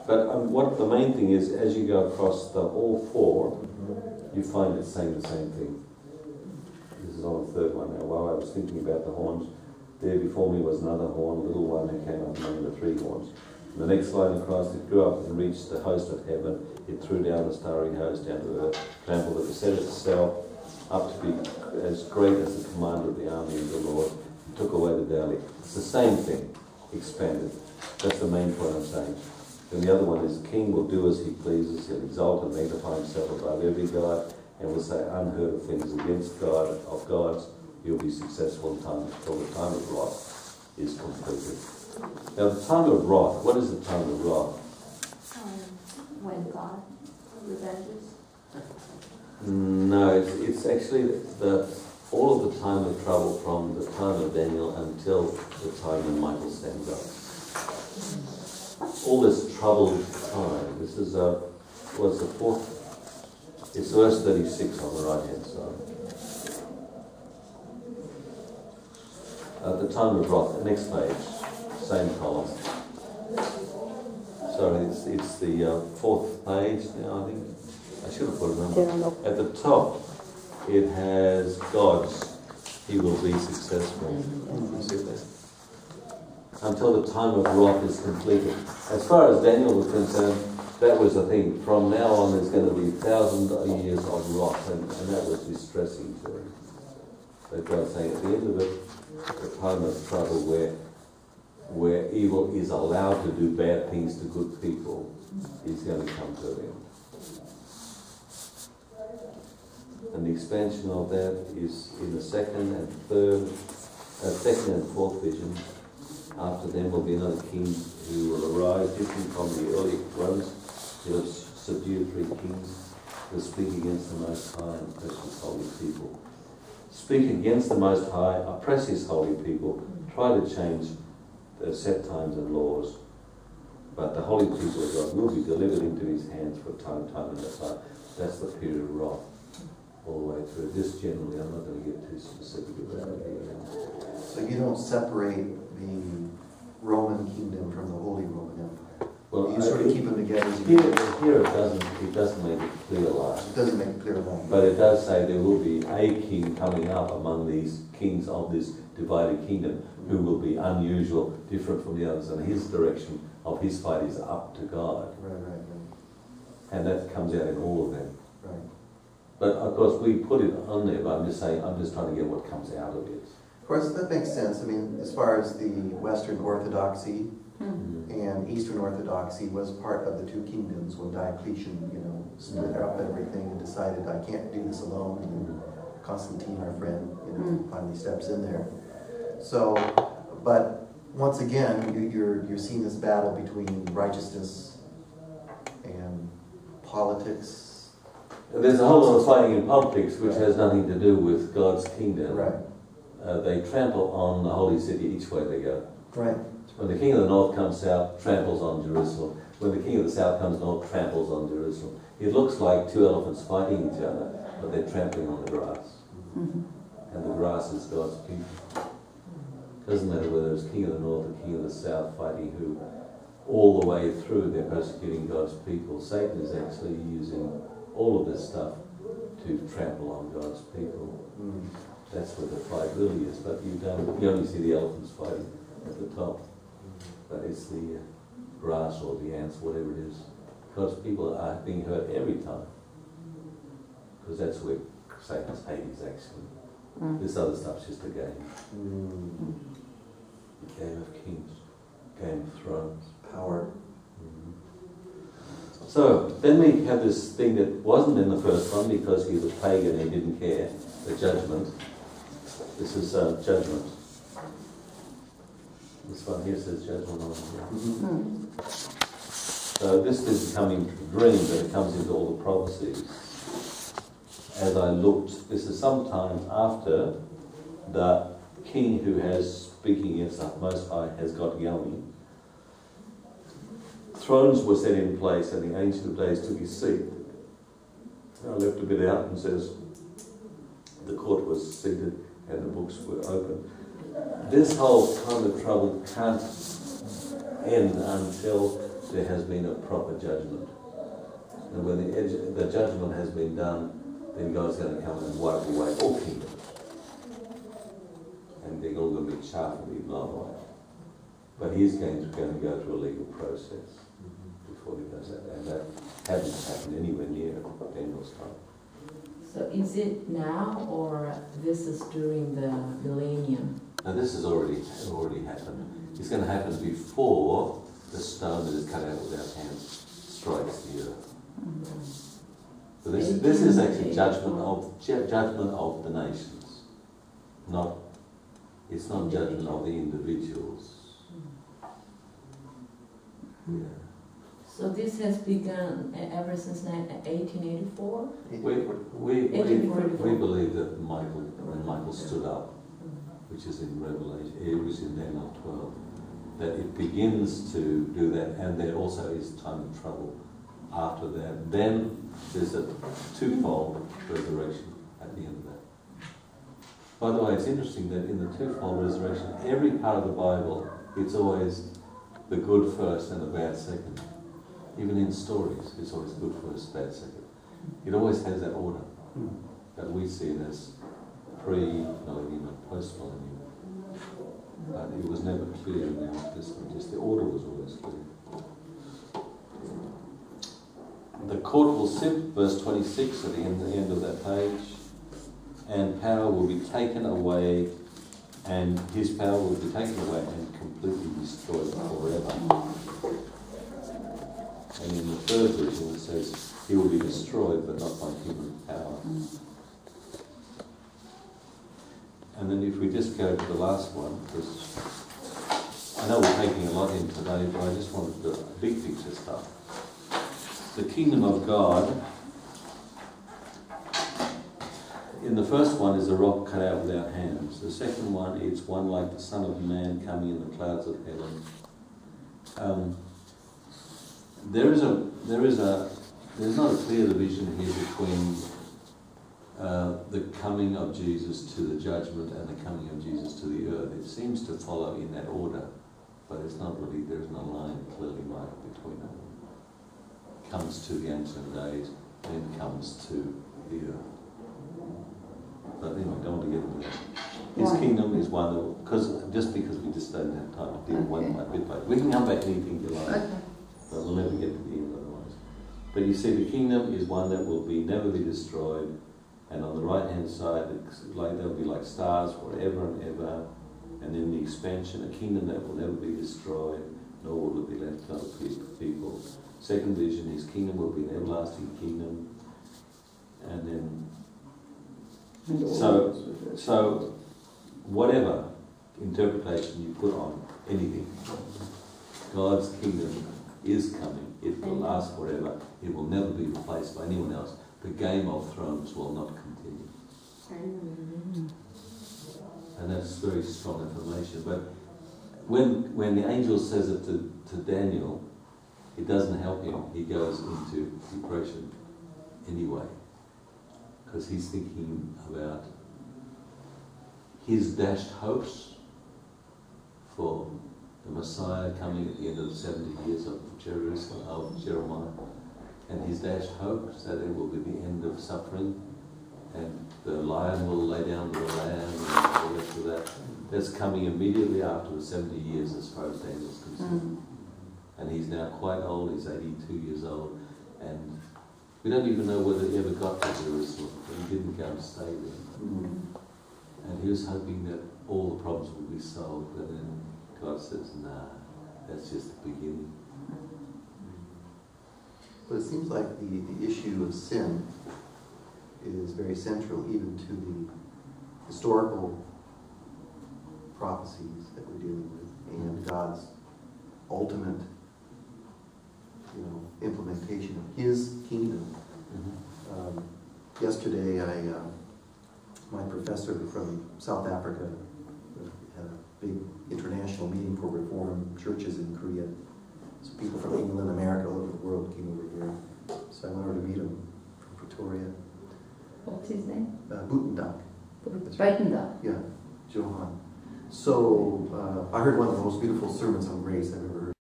But what the main thing is, as you go across all four, you find it saying the same thing. This is on the third one now. While I was thinking about the horns, there before me was another horn, little one who came up among the three horns. And the next line across, it grew up and reached the host of heaven. It threw down the starry host down to earth, trampled it, set itself up to be as great as the commander of the army of the Lord. It took away the valley. It's the same thing, expanded. That's the main point I'm saying. And the other one is, the king will do as he pleases. He'll exalt and magnify himself above every god, and will say unheard of things against God, of gods. He'll be successful in time until the time of wrath is completed. Now, the time of wrath, what is the time of wrath? When God revenges? No, it's actually all of the time of trouble from the time of Daniel until the time when Michael stands up. All this troubled time. This is what's the fourth? It's verse 36 on the right hand side. The time of wrath. The next page, same column. Sorry, it's the fourth page now. I think I should have put it on. At the top, it has God's. He will be successful. See that? Until the time of wrath is completed. As far as Daniel was concerned, that was the thing. From now on, there's going to be 1,000 years of wrath, and that was distressing to him. But God's saying at the end of it, the time of trouble where evil is allowed to do bad things to good people is going to come to an end. And the expansion of that is in the second and fourth vision. After them will be another king who will arise, different from the early ones. He will subdue three kings. He'll speak against the Most High and oppress his holy people. Speak against the Most High, oppress his holy people, try to change the set times and laws. But the holy people of God will be delivered into his hands for time and time. That's the period of wrath all the way through. This generally, I'm not going to get too specific about it here. So you don't separate the Roman kingdom from the Holy Roman Empire. Well, you sort of keep them together. Here it doesn't make it clear line. It doesn't make it clear line. But it does say there will be a king coming up among these kings of this divided kingdom who will be unusual, different from the others, and his direction of his fight is up to God. Right. And that comes out in all of them. Right. But of course we put it on there, but I'm just saying, I'm just trying to get what comes out of it. Of course, that makes sense. I mean, as far as the Western Orthodoxy and Eastern Orthodoxy was part of the two kingdoms when Diocletian, split up everything and decided, I can't do this alone. And Constantine, our friend, finally steps in there. So, but once again, you're seeing this battle between righteousness and politics. There's a whole lot of fighting in politics which has nothing to do with God's kingdom. Right. They trample on the holy city each way they go. Right. When the king of the north comes south, tramples on Jerusalem. When the king of the south comes north, tramples on Jerusalem. It looks like two elephants fighting each other, but they're trampling on the grass. And the grass is God's people. Doesn't matter whether it's king of the north or king of the south fighting who, all the way through they're persecuting God's people. Satan is actually using all of this stuff to trample on God's people. That's what the fight really is, but you only see the elephants fighting at the top. But it's the grass or the ants, whatever it is. Because people are being hurt every time. Because that's where Satan's Hades actually. This other stuff's just a game. The game of kings, game of thrones, power. So then we have this thing that wasn't in the first one because he was pagan and he didn't care, the judgment. This is judgment. This one here says judgment on here. So this isn't coming from a dream, but it comes into all the prophecies. As I looked, this is sometime after the king who has speaking against the Most High has got going. Thrones were set in place and the Ancient of Days took his seat. I left a bit out and says the court was seated and the books were open. This whole time of trouble can't end until there has been a proper judgment. And when the judgment has been done, then God's going to come and wipe away all kingdoms. And they're all going to be chaff and be blown away. But He's going to go through a legal process before He does that. And that hasn't happened anywhere near Daniel's time. So is it now, or this is during the millennium? Now this has already happened. It's going to happen before the stone that is cut out without hands strikes the earth. So this is actually judgment of the nations. It's not judgment of the individuals. Yeah. So this has begun ever since 1884? We believe that when Michael stood up, which is in Revelation, it was in Daniel 12, that it begins to do that, and there also is time of trouble after that. Then there's a twofold resurrection at the end of that. By the way, it's interesting that in the twofold resurrection, every part of the Bible, it's always the good first and the bad second. Even in stories, it's always good first, bad second. It always has that order that we see it as pre-millennium and post-millennium. But it was never clear in the Old Testament, just the order was always clear. The court will sit, verse 26 at the end of that page, and power will be taken away, and His power will be taken away and completely destroyed forever. And in the third version it says, He will be destroyed, but not by human power. And then if we just go to the last one, because I know we're taking a lot in today, but I just wanted to do big picture stuff. The kingdom of God, in the first one is a rock cut out without hands. The second one, it's one like the Son of Man coming in the clouds of heaven. There's not a clear division here between the coming of Jesus to the judgment and the coming of Jesus to the earth. It seems to follow in that order, but it's not really, there's no line clearly marked between them. Comes to the ancient days, then comes to the earth. But anyway, don't want to get into that. His kingdom is one that, because we just don't have time to deal one by bit. We can come back to anything you like, but we'll never get to the end otherwise. But you see, the kingdom is one that will never be destroyed, and on the right hand side, they'll be like stars forever and ever. And then the expansion, a kingdom that will never be destroyed, nor will it be left to other people. Second vision, His kingdom will be an everlasting kingdom, and then so whatever interpretation you put on anything, God's kingdom is coming. It will last forever. It will never be replaced by anyone else. The game of thrones will not continue. And that's very strong information. But when the angel says it to Daniel, it doesn't help him. He goes into depression anyway, because he's thinking about his dashed hopes for the Messiah coming at the end of the 70 years of Jerusalem, of Jeremiah, and his dashed hopes that it will be the end of suffering, and the lion will lay down the lamb, and all the rest of that. That's coming immediately after the 70 years as far as Daniel's concerned. And he's now quite old, he's 82 years old, and we don't even know whether he ever got to Jerusalem, but he didn't go and stay there. And he was hoping that all the problems would be solved, but then God says, nah, that's just the beginning. But it seems like the issue of sin is very central even to the historical prophecies that we're dealing with and God's ultimate implementation of His kingdom. Yesterday, my professor from South Africa had a big international meeting for Reformed churches in Korea. So people from England, America, all over the world came over here. So I went over to meet him from Pretoria. What's his name? Buitendag. Buitendag. Yeah, Johan. So I heard one of the most beautiful sermons on grace I've ever